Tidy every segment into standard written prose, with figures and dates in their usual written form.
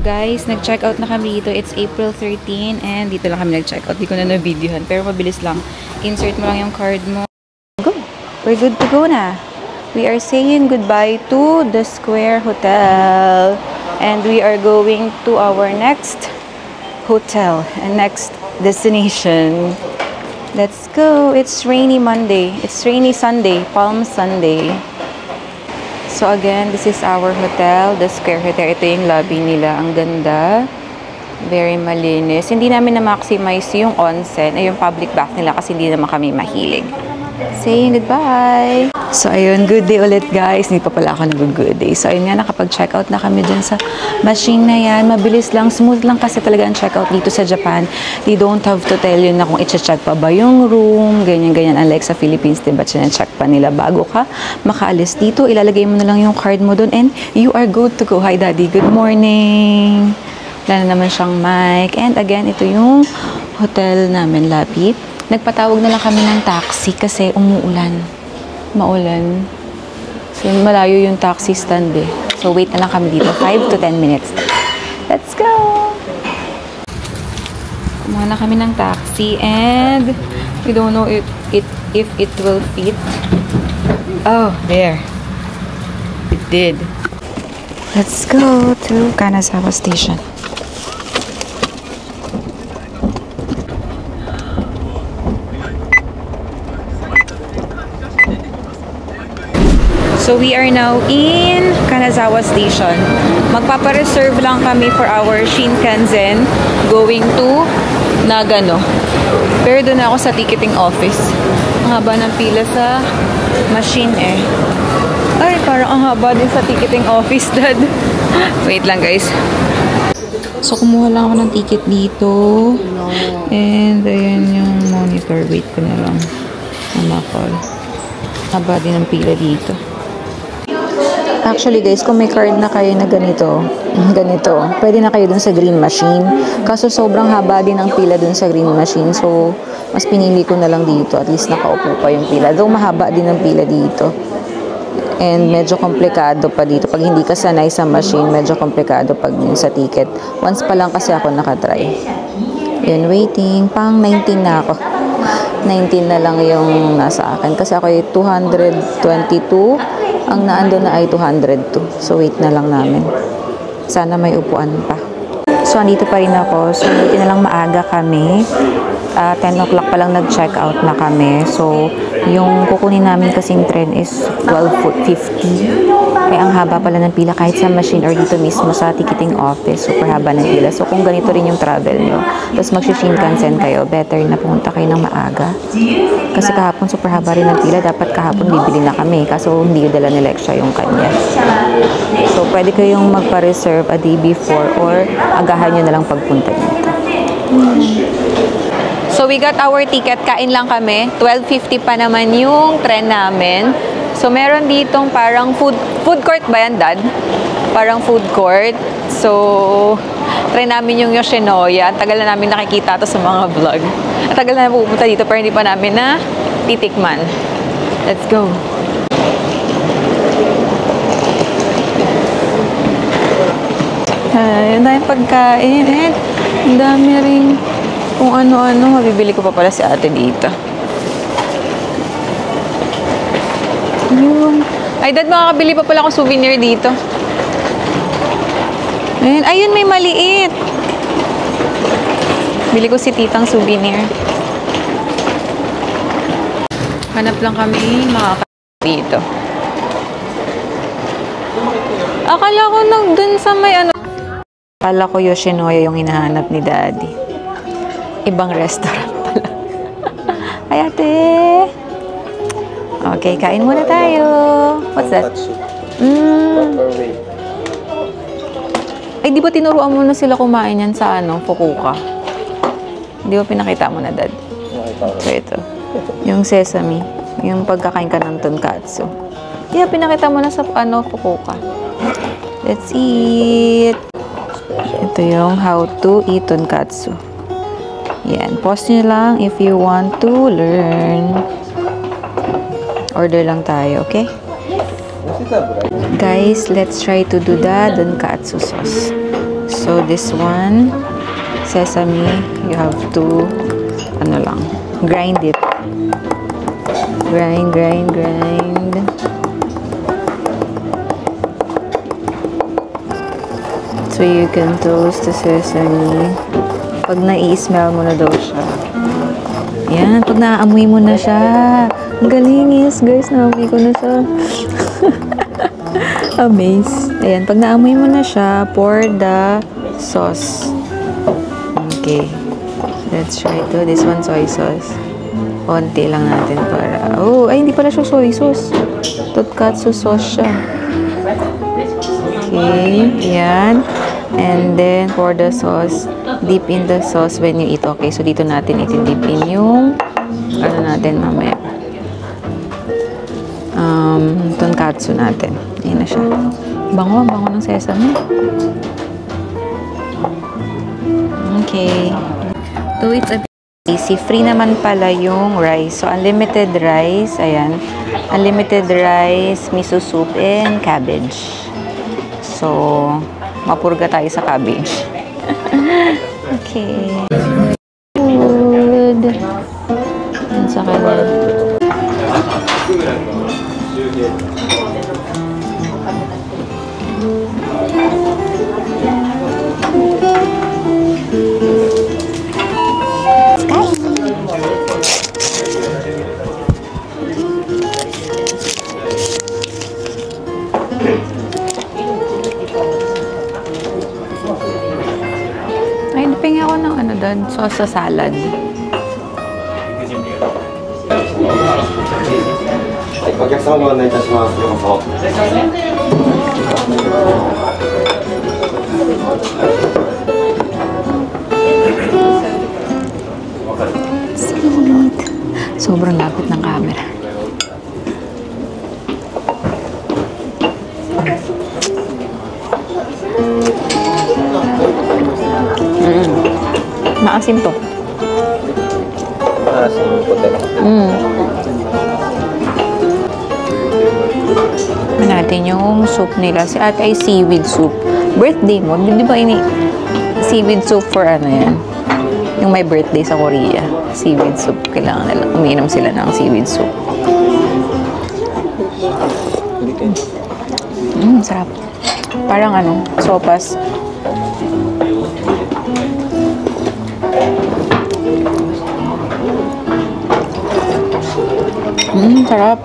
Guys, nag-check out na kami dito. It's April 13 and dito lang kami nag-check out. Di ko na na-videohan. Pero mabilis lang. Insert mo lang yung card mo. Go! We're good to go na. We are saying goodbye to the Square Hotel. And we are going to our next hotel and next destination. Let's go! It's rainy Monday. It's rainy Sunday. Palm Sunday. So again, this is our hotel, the Square Hotel. Ito yung lobby nila. Ang ganda. Very malinis. Hindi namin na-maximize yung onsen, ay yung public bath nila kasi hindi naman kami mahilig. Saying goodbye! So ayun, good day ulit guys. Hindi pa pala ako nag-good day. So ayun nga, nakapag-check out na kami dyan sa machine na yan. Mabilis lang, smooth lang kasi talaga ang check out dito sa Japan. They don't have to tell you na kung i-check pa ba yung room, ganyan-ganyan. Unlike sa Philippines, diba, check pa nila bago ka makaalis dito. Ilalagay mo na lang yung card mo dun and you are good to go. Hi daddy, good morning! Wala na naman siyang mic. And again, ito yung hotel namin, lobby. Nagpatawag na lang kami ng taxi kasi umuulan. Maulan. So, malayo yung taxi stand eh. So, wait na lang kami dito. 5 to 10 minutes. Let's go! Kumuha na kami ng taxi and we don't know if it will fit. Oh, there. It did. Let's go to Kanazawa Station. So, we are now in Kanazawa Station. Magpapareserve lang kami for our Shinkansen going to Nagano. Pero doon ako sa ticketing office. Ang haba ng pila sa machine eh. Ay, parang ang haba din sa ticketing office, Dad. Wait lang, guys. So, kumuha lang ako ng ticket dito. And, ayan yung monitor. Wait ko na lang. Namakol. Haba din ang pila dito. Actually guys, kung may card na kayo na ganito, pwede na kayo dun sa green machine. Kaso sobrang haba din ang pila dun sa green machine. So, mas pinili ko na lang dito. At least nakaupo pa yung pila. Though mahaba din ang pila dito. And medyo komplikado pa dito. Pag hindi ka sanay sa machine, medyo komplikado pag sa ticket. Once pa lang kasi ako nakatry. Yun, waiting. Pang 19 na ako. 19 na lang yung nasa akin. Kasi ako ay 222. Ang naando na ay 202. So, wait na lang namin. Sana may upuan pa. So, andito pa rin ako. So, hindi na lang maaga kami. 10 o'clock pa lang nag-check out na kami. So, yung kukunin namin kasing train is 12:50. Kaya ang haba pala ng pila kahit sa machine or dito mismo sa ticketing office. Super haba ng pila. So, kung ganito rin yung travel nyo, tapos mag-Shinkansen kayo, better na pumunta kayo ng maaga. Kasi kahapon super haba rin ng pila. Dapat kahapon bibili na kami. Kaso hindi dala nila extra yung kanya. So, pwede kayong magpa-reserve a day before or agahan nyo na lang pagpunta dito. So, we got our ticket. Kain lang kami. 12:50 pa naman yung tren namin. So, meron ditong parang food court ba yan, Dad? Parang food court. So, try namin yung Yoshinoya. Ang tagal na namin nakikita to sa mga vlog. Ang tagal na pupunta dito pero hindi pa namin na titikman. Let's go! Ang dami pagkain. Ang dami rin kung ano-ano. Mabibili ko pa pala si ate dito. Ayun. Ay, Dad, makakabili pa pala akong souvenir dito. Ayun, ayun may maliit. Bili ko si titang souvenir. Hanap lang kami makakabili dito. Akala ko dun sa may ano. Akala ko Yoshinoya yung hinahanap ni Daddy. Ibang restaurant pala. Ay, ate. Okay, kain muna tayo. What's that? Ay, di ba tinuruan mo na sila kumain yan sa Fukuoka? Hindi mo pinakita mo na, Dad. Nakita ko. So, ito. Yung sesame. Yung pagkakain ka ng tonkatsu. Yeah, pinakita mo na sa Fukuoka. Let's eat! Ito yung how to eat tonkatsu. Yan. Pause nyo lang if you want to learn. Order lang tayo, okay? Guys, let's try to do the tonkatsu sauce. So, this one, sesame, you have to, grind it. Grind. So, you can toast the sesame. Pag nai-smell mo na daw siya. Yan, pag naamoy mo na siya. Ang galing guys, naamoy ko na siya. Amaze. Ayan, pag naamoy mo na siya, pour the sauce. Okay. Let's try to. This one, soy sauce. Konti lang natin para... Oh, ay, hindi pala siya soy sauce. Tonkatsu sauce siya. Okay. Yan. And then, pour the sauce. Dip in the sauce when you eat. Okay, so dito natin itidip in yung natin mamaya. Tonkatsu natin. Ayan na siya. Bango ng sesame. Okay. So, it's a easy. Free naman pala yung rice. So, unlimited rice. Ayan. Unlimited rice, miso soup, and cabbage. So, mapurga tayo sa cabbage. Okay. Good. Yan sa kanan. Ay, napingi ako ng doon, sauce sa salad. Sweet. Sobrang lapit ng camera. Maasim to. Maasim puti. Natin yung soup nila. Si ate ay seaweed soup. Birthday mo. Di ba seaweed soup for yan? Yung may birthday sa Korea. Seaweed soup. Kailangan nila. Umiinom sila ng seaweed soup. Sarap. Parang sopas. Sarap.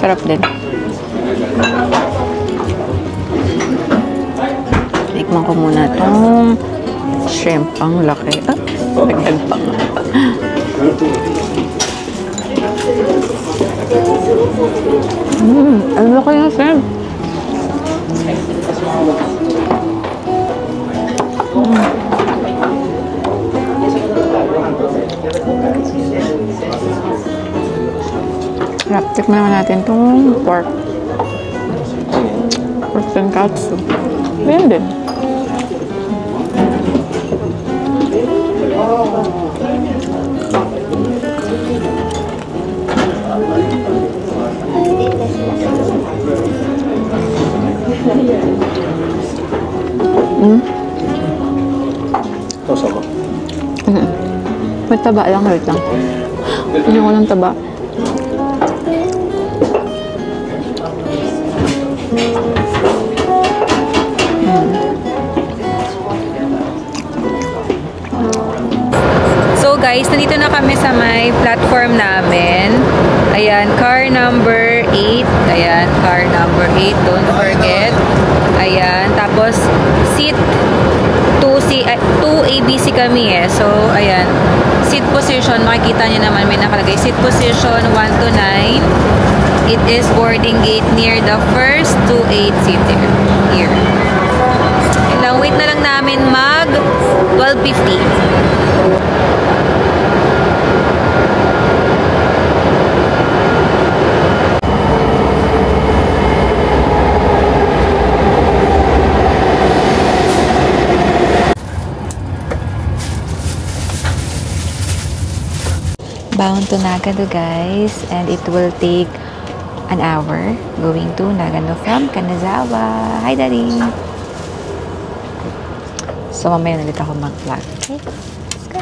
Sarap din. Tikman ko muna itong shrimp. Ang laki. Nagdagpang. Ang laki ng shrimp. Sarap. Tikman naman natin itong pork. Pork tonkatsu. Ayan din. Tosa ko. May taba lang. Wait lang. Hindi ko ng taba. So guys, nandito na kami sa may platform namin. Ayan, car number 8. Ayan, car number 8. Don't forget. Ayan, tapos seat 2 ABC kami So, ayan. Seat position, makikita nyo naman may nakalagay. Seat position 1 to 9. It is boarding gate near the first to 8 seater. Here. Ilang Kaka-wait na lang namin mag 12:50. Bound to Nagano, guys, and it will take an hour going to Nagano from Kanazawa. Hi, Daddy! So, mamaya nalit ako mag-vlog. Okay, let's go!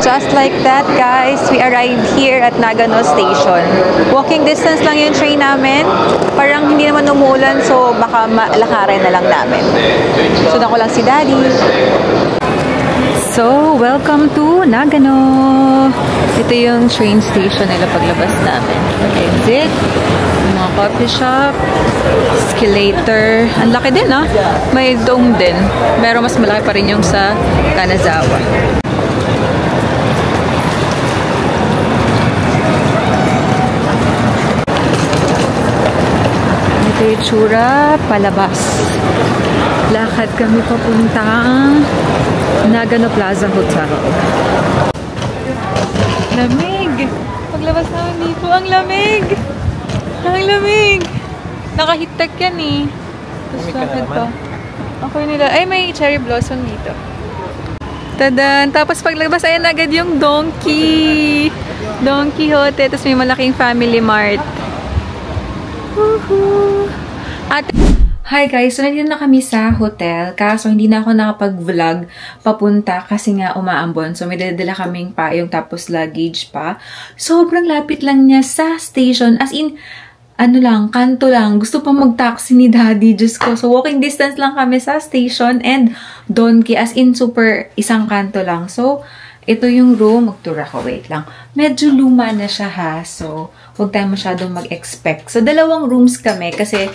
Just like that, guys, we arrived here at Nagano Station. Walking distance lang yung train namin. Parang hindi naman umulan, so baka malakarin na lang namin. Sundan ko lang si Daddy. So, welcome to Nagano. Ito yung train station nila paglabas namin. Exit, mga coffee shop, escalator. Ang laki din, ah. May dome din. Pero mas malaki pa rin yung sa Kanazawa. Itsura palabas. Lakad kami papuntang Nagano Plaza Hotel. Lamig! Paglabas namin dito, ang lamig! Ang lamig! Nakahitak yan eh. Tapos lakad pa. Ako nila. Ay, may cherry blossom dito. Tadan! Tapos paglabas, ayan agad yung Donkey! Don Quijote. Tapos may malaking Family Mart. Woohoo! Hi guys! So, nandito na kami sa hotel. Kaso, hindi na ako nakapag-vlog papunta kasi nga umaambon. So, may dala kaming payong tapos luggage pa. Sobrang lapit lang niya sa station. As in, ano lang, kanto lang. Gusto pa mag-taxi ni Daddy. Diyos ko. So, walking distance lang kami sa station and Donkey. As in, super isang kanto lang. So, ito yung room. Mag-tour ako. Wait lang. Medyo luma na siya ha. So, huwag tayo masyadong mag-expect. So, dalawang rooms kami kasi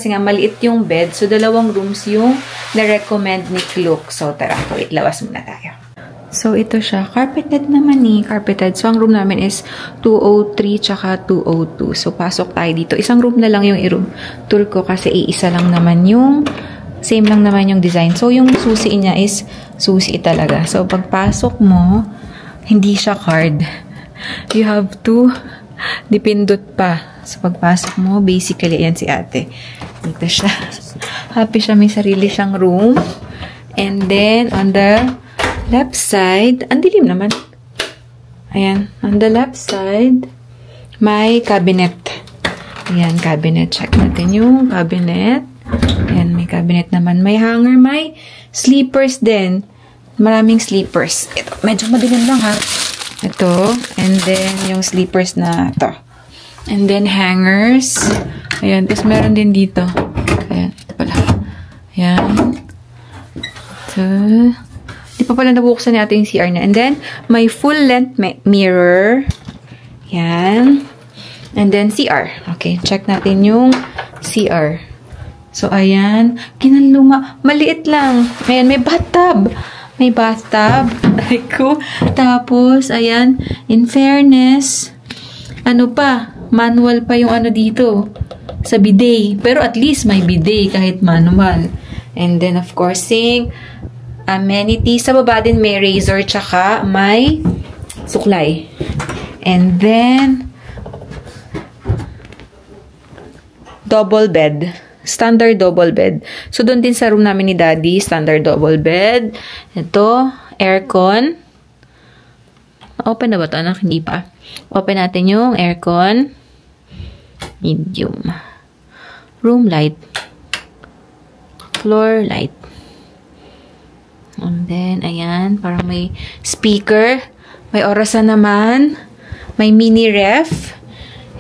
nga maliit yung bed. So, dalawang rooms yung na-recommend ni Klook. So, tara. Wait, lawas muna tayo. So, ito siya. Carpeted naman eh. Carpeted. So, ang room namin is 203 tsaka 202. So, pasok tayo dito. Isang room na lang yung i-room tour ko kasi iisa lang naman yung same lang naman yung design. So, yung susi niya is susi talaga. So, pagpasok mo, hindi siya card. You have to dipindot pa. So, pagpasok mo, basically, ayan si ate. Dito siya. Happy siya. May sarili siyang room. And then, on the left side, ang dilim naman. Ayan. On the left side, may cabinet. Ayan, cabinet. Check natin yung cabinet. Ayan, may cabinet naman. May hanger, may sleepers din. Maraming sleepers. Ito, medyo madilim lang ha. Ito. And then, yung sleepers na ito. And then, hangers. Ayan. Tapos, meron din dito. Ayan. Ito pala. Ayan. Ito. Di pa pala nabuksan natin yung CR na. And then, may full-length mirror. Ayan. And then, CR. Okay. Check natin yung CR. So, ayan. Kinaluma. Maliit lang. Ayan. May bathtub. May bathtub. Tapos, ayan. In fairness, ano pa? Manual pa yung ano dito. Sa bidet. Pero at least may bidet kahit manual. And then, of course, sink. Amenities. Sa baba din may razor tsaka may suklay. And then, double bed. Standard double bed. So, doon din sa room namin ni Daddy, standard double bed. Ito, aircon. Open na ba ito, anak? Hindi pa. Open natin yung aircon. Medium. Room light. Floor light. And then, ayan, parang may speaker. May orasan naman. May mini ref.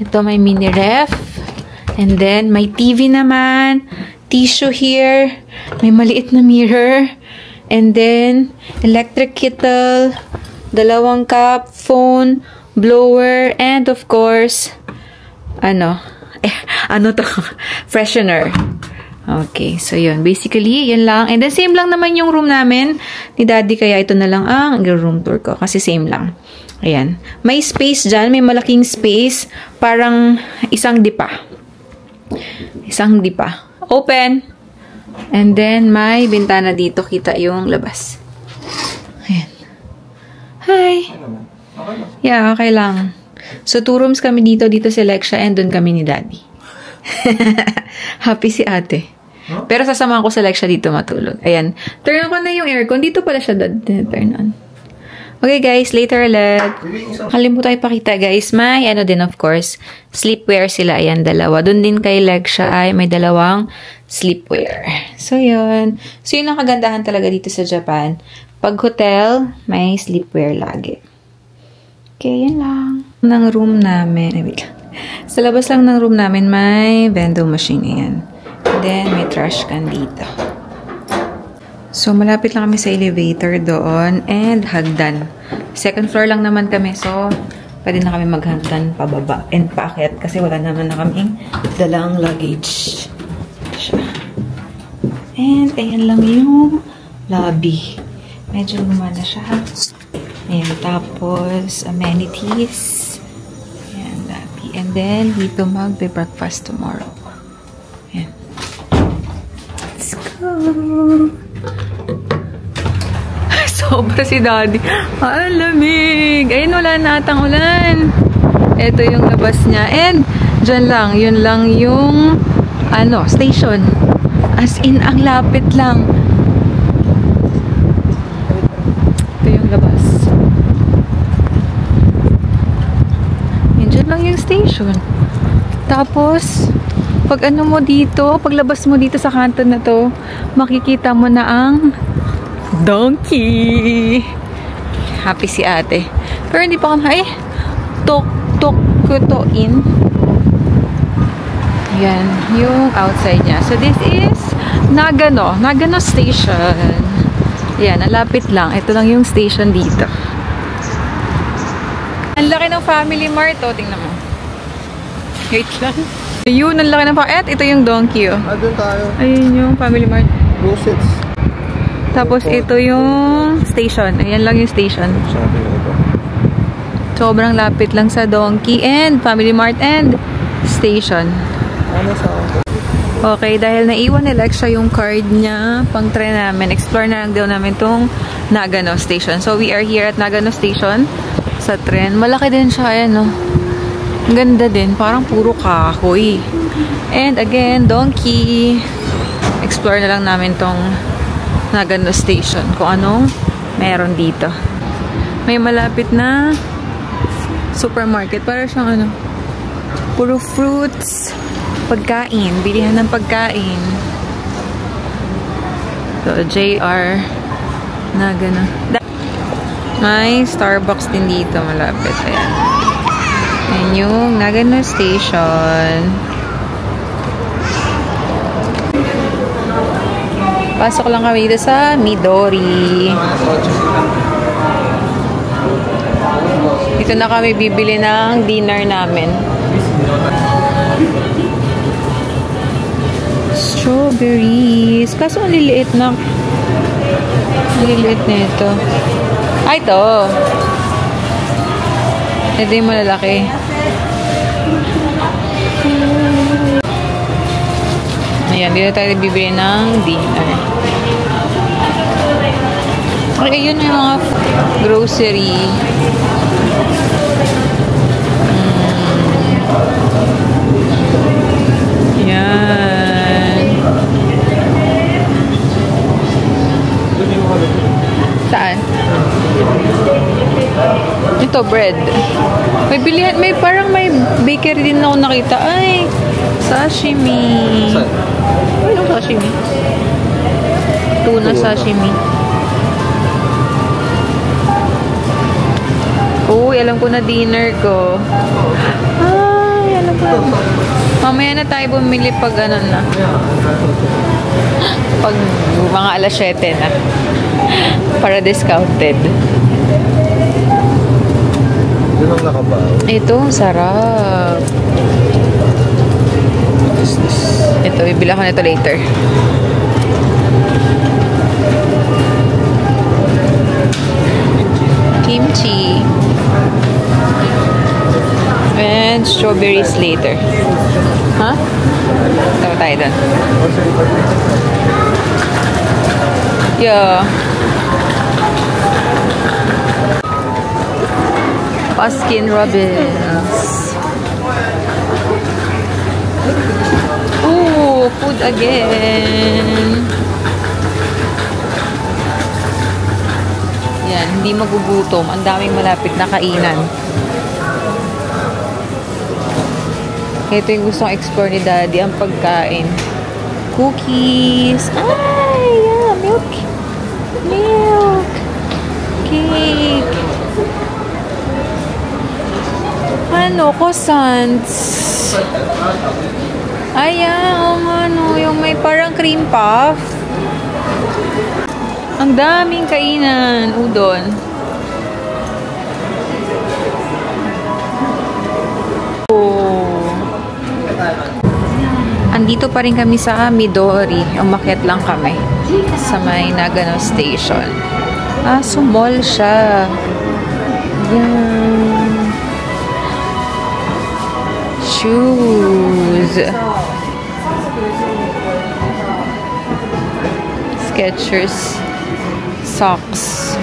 Ito, may mini ref. And then, may TV naman. Tissue here. May maliit na mirror. And then, electric kettle. Dalawang cup. Phone. blower, and of course, ano to? Freshener. Okay, so yun. Basically, yan lang. And then, same lang naman yung room namin ni Daddy. Kaya ito na lang ang room tour ko. Kasi same lang. Ayan. May space dyan. May malaking space. Parang isang dipa. Isang dipa. Open! And then, may bintana dito. Kita yung labas. Ayan. Hi! Yeah, okay lang. So, 2 rooms kami dito. Dito si Lexia. And doon kami ni Daddy. Happy si ate. Pero sasamahan ko sa Lexia dito matulog. Ayan. Turn on ko na yung aircon. Dito pala siya turn on. Okay guys, later ulit. Kalimutan ipakita guys. May ano din of course, sleepwear sila. Ayan, dalawa. Doon din kay Lexia ay may dalawang sleepwear. So yun. So yun ang kagandahan talaga dito sa Japan. Pag hotel, may sleepwear lagi. Okay, yan lang. Ng room namin. Sa labas lang ng room namin, may vending machine. Ayan. Then, may trash can dito. So, malapit lang kami sa elevator doon and hagdan. Second floor lang naman kami. So, pwede na kami maghagdan pababa and paakyat kasi wala naman na kaming dalang luggage. Siya. And, ayan lang yung lobby. Medyo lumana siya. Ayan, tapos, amenities. Ayan, lobby. And then, dito magbe-breakfast tomorrow. Ayan. Let's go! Sobra si Daddy. Ang lamig! Ayun, wala na atang ulan. Ito yung labas niya. And, dyan lang. Yun lang yung, station. As in, ang lapit lang. Ito yung labas. Yun, dyan lang yung station. Tapos, pag mo dito, paglabas mo dito sa kanto na to, makikita mo na ang donkey. Happy si ate. Pero hindi pa kami, tok-tok-kutoin. Yan, yung outside niya. So, this is Nagano Station. Yan, nalapit lang. Ito lang yung station dito. Ang laki ng Family Mart. O, tingnan mo. Wait lang. Ayun, ang laki ng paket. Ito yung donkey, oh. Doon tayo. Ayun yung Family Mart. Rosets. Tapos, ito yung station. Ayan lang yung station. Sobrang lapit lang sa donkey and Family Mart and station. Okay, dahil naiwan ni Lexia yung card niya pang tren namin, explore na lang daw namin tong Nagano Station. So, we are here at Nagano Station sa tren. Malaki din siya, ayan, no? Ang ganda din. Parang puro kahoy. And again, donkey. Explore na lang namin tong Nagano Station. Kung anong meron dito. May malapit na supermarket. Para siyang puro fruits. Pagkain. Bilihan ng pagkain. So, JR Nagano. May Starbucks din dito malapit. Ayan. Ayan yung Nagano Station. Pasok lang kami dito sa Midori. Dito na kami bibili ng dinner namin. Strawberries. Kaso ang liliit na. Ang liliit na ito. Ay, ito. Ito yung malalaki. Ayan, dito tayo bibili ng dinner. Okay, yun yung mga grocery. Yan. Saan? Ito, bread. May bilihan, may parang may bakery din ako nakita. Ay, sashimi. Anong sashimi? Tuna sashimi. Uy, alam ko na dinner ko. Ay, alam ko na. Mamaya na tayo bumili pag na. Pag mga alas 7 na. Para discounted. Yun ang nakabaw. Ito, sarap. What is this? Ito, bibili ako nito later. Kimchi. And strawberries later. Ha? Tama tayo doon. Yeah. Baskin Robbins. Ooh, food again. Yan, hindi magugutom. Ang daming malapit na kainan. Ito yung gustong explore ni Daddy, ang pagkain. Cookies. Ay, yeah, milk. Milk. Cake. Ano, croissants. Ayan, ano, yung may parang cream puff. Ang daming kainan. Udon. Oh. Andito pa rin kami sa Midori. Umakyat lang kami sa may Nagano Station. Ah, so mall siya. Yan. Shoes. Skechers. Socks.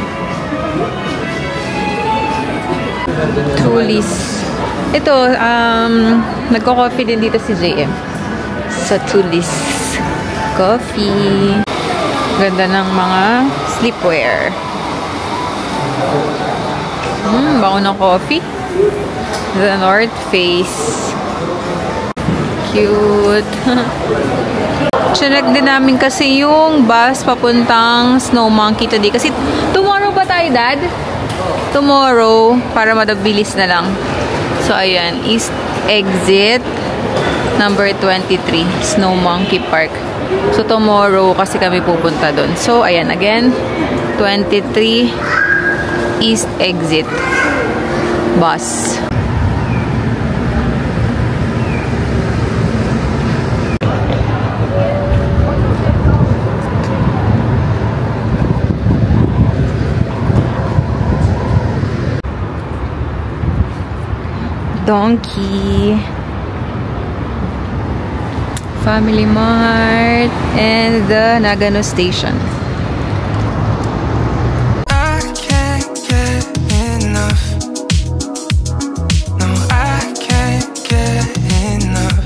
Tulis. Ito, nagko-coffee din dito si JM. Sa Tulis. Coffee. Ganda ng mga sleepwear. Bango ng coffee. The North Face. Cute. Chinek din namin kasi yung bus papuntang Snow Monkey today. Kasi tomorrow ba tayo, Dad? Tomorrow. Para madabilis na lang. So, ayan. East Exit. Number 23. Snow Monkey Park. So, tomorrow kasi kami pupunta doon. So, ayan. Again. 23 East Exit. Bus. Donkey, Family Mart, and the Nagano Station. I can't get enough. No, I can't get enough.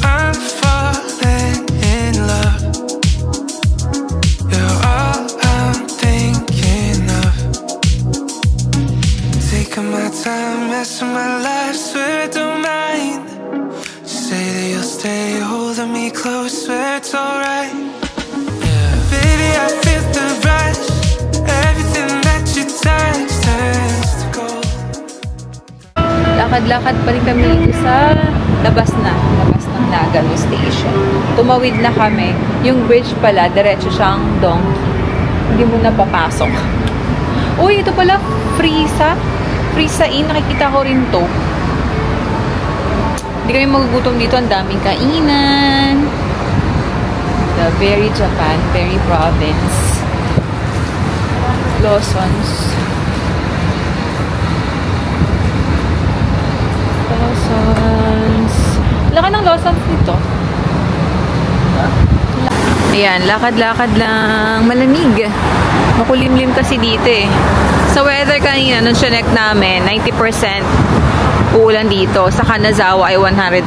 I'm falling in love. You're all I'm thinking of. Taking my time, messing my life, swear I don't mind. Say that you'll stay holding me close, swear it's alright. Yeah. Baby, I feel the rush. Everything that you touch turns to gold. Lakad-lakad pa rin kami dito sa labas ng Nagano Station. Tumawid na kami. Yung bridge pala, diretso siyang donkey. Hindi mo na papasok. Uy, ito pala, Frisa. Frisa Inn, nakikita ko rin to. Hindi kami magugutom dito. Ang daming kainan. The very Japan, very province. Lawson's. Lawson's. Laki ng Lawson's dito. Ayan, lakad-lakad lang. Malamig. Makulimlim kasi dito eh. Sa weather kanina, nung chinek namin, 90% uulan dito. Sa Kanazawa ay 100%.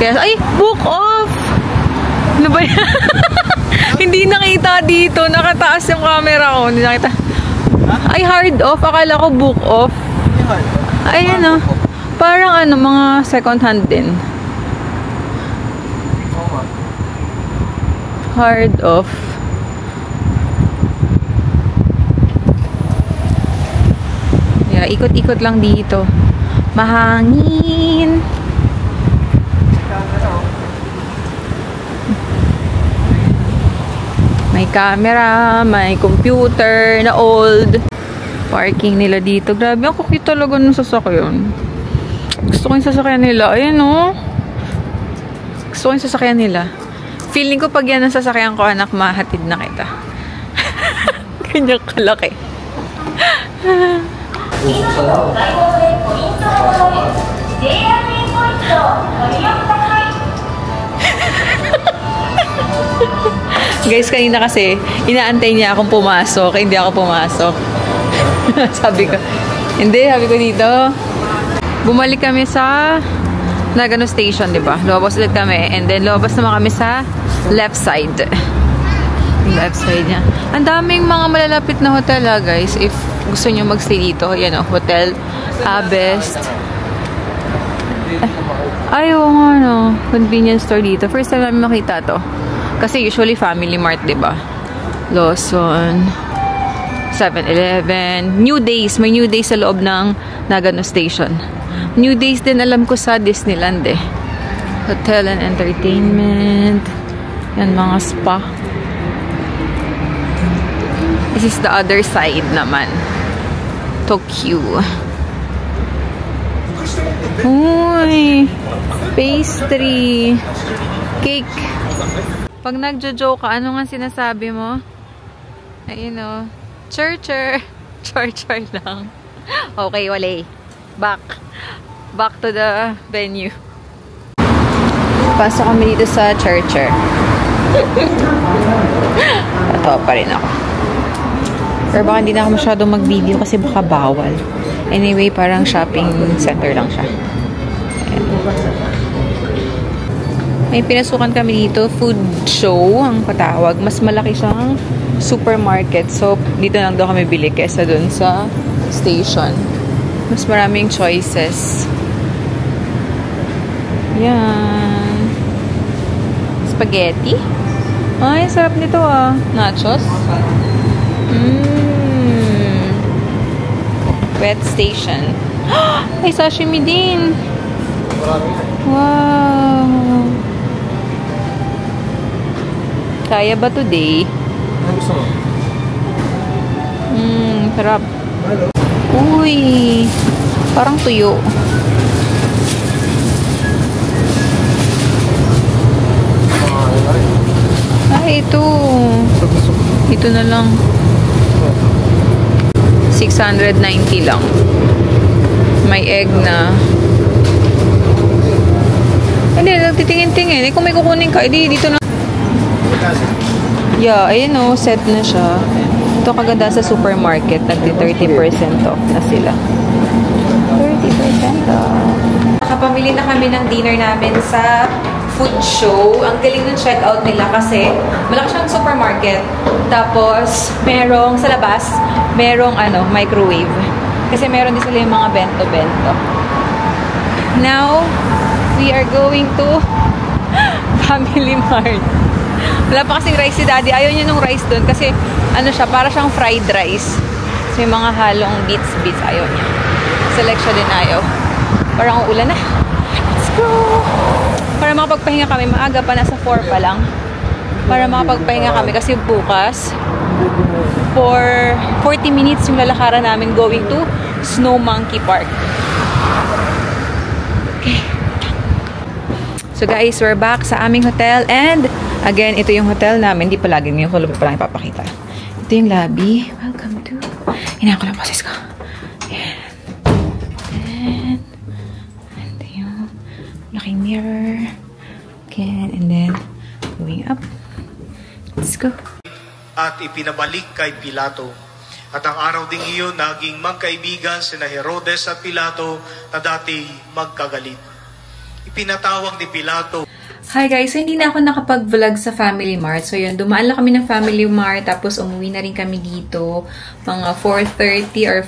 Kaya, ay, book off! Ano ba yan? Hindi nakita dito. Nakataas yung camera ko. Hindi nakita. Ay, hard off. Akala ko book off. Ay, ano. Parang ano, mga second hand din. Hard off. Yeah, ikot-ikot lang dito. Mahangin. May camera, may computer na old. parking nila dito. Grabe, ang cute talaga ng sasakyan. Gusto ko yung sasakyan nila. Ayan, oh. Gusto ko yung sasakyan nila. Feeling ko pag yan ang sasakyan ko, anak, mahatid na kita. Kanyang kalaki. Guys, kanina kasi, inaantay niya akong pumasok. Hindi ako pumasok. Sabi ko dito. Bumalik kami sa Nagano Station, di ba? Lumabas ulit kami. And then, lumabas naman kami sa left side. Left side niya. Ang daming mga malalapit na hotel, guys. If gusto nyo magstay dito, yan o. Hotel Best. Ayaw nga, no. Convenience store dito. First time namin makita to. Kasi usually Family Mart, diba? Lawson, 7-Eleven, New Days. May New Days sa loob ng Nagano Station. New Days din alam ko sa Disneyland eh. Hotel and Entertainment. Yan, mga spa. This is the other side naman. Tokyo. Uy! Pastry. Cake. Pag nagjo-joke ka, ano nga sinasabi mo? Ayun o. Churcher. Churcher lang. Okay, wale. Back to the venue. Pasok kami dito sa Churcher. Patawa pa rin ako. Pero baka hindi na ako masyadong mag-video kasi baka bawal. Anyway, parang shopping center lang siya. Ayan. May pinasukan kami dito, food show ang patawag. Mas malaki siyang supermarket. So, dito lang daw kami bili kesa dun sa station. Mas maraming choices. Yan. Spaghetti. Ay, sarap nito ah. Nachos. Pet station. Ay, sashimi din. Wow. Kaya ba today? Ano gusto mo? Sarap. Uy. Parang tuyo. Ay, ito. Ito na lang. 690 lang. May egg na. Hindi, nagtitingin-tingin. Kung may kukunin ka, edi dito na. Yeah, ayun o. Set na siya. Ito kaganda sa supermarket. Nagti-30% off na sila. 30% off. Nakapamili na kami ng dinner namin sa food show. Ang galing ng checkout nila kasi malaki siyang supermarket. Tapos, merong sa labas, merong microwave. Kasi meron din sila yung mga bento-bento. Now, we are going to Family Mart. Wala pa kasing rice si Daddy. Ayaw niya nung rice doon kasi siya, para siyang fried rice. So, yung mga halong bits ayaw niya. Selection din ayaw. Parang uulan na. Let's go! Para makapagpahinga kami, maaga pa, nasa 4 pa lang. Para makapagpahinga kami kasi bukas, for 40 minutes yung lalakaran namin going to Snow Monkey Park. Okay. So guys, we're back sa aming hotel and again, ito yung hotel namin. Hindi pa lagi yung lobby pa lang ipapakita. Ito yung lobby. Welcome to... Hinaan ko lang process ko. Ayan. Ito yung laking mirror. Again, and then going up. Let's go. At ipinabalik kay Pilato. At ang araw ding iyon, naging magkaibigan sina Herodes at Pilato na dati magkagalit. Ipinatawag ni Pilato. Hi guys, so hindi na ako nakapag-vlog sa Family Mart. So yun, dumaan lang kami ng Family Mart, tapos umuwi na rin kami dito. Mga 4:30 or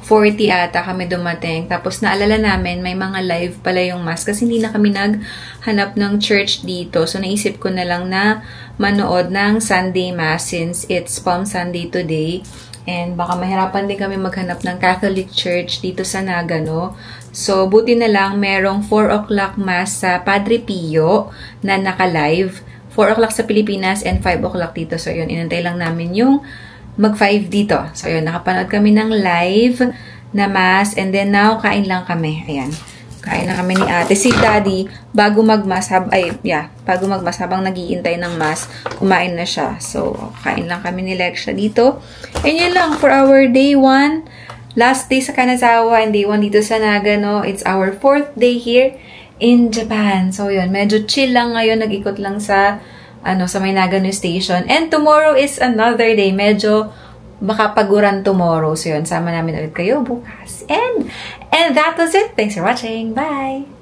4:40 ata kami dumating. Tapos naalala namin, may mga live pala yung mass kasi hindi na kami naghanap ng church dito. So naisip ko na lang na manood ng Sunday Mass since it's Palm Sunday today. And baka mahirapan din kami maghanap ng Catholic Church dito sa Nagano. So, buti na lang merong 4 o'clock Mass sa Padre Pio na naka-live. 4 o'clock sa Pilipinas and 5 o'clock dito. So, yun, inantay lang namin yung mag-5 dito. So, yun, nakapanood kami ng live na mass. And then, now, kain lang kami. Ayan. Kain na kami ni ate. Si daddy, bago mag-mass, habang nag-iintay ng mass, kumain na siya. So, kain lang kami ni Lexia dito. And yun lang, for our day 1, last day sa Kanazawa, and day 1 dito sa Nagano. It's our 4th day here in Japan. So, yun, medyo chill lang ngayon. Nag-ikot lang sa sa may Nagano Station. And tomorrow is another day. Medyo makapaguran tomorrow. So yun, sama namin ulit kayo bukas. And that was it. Thanks for watching. Bye!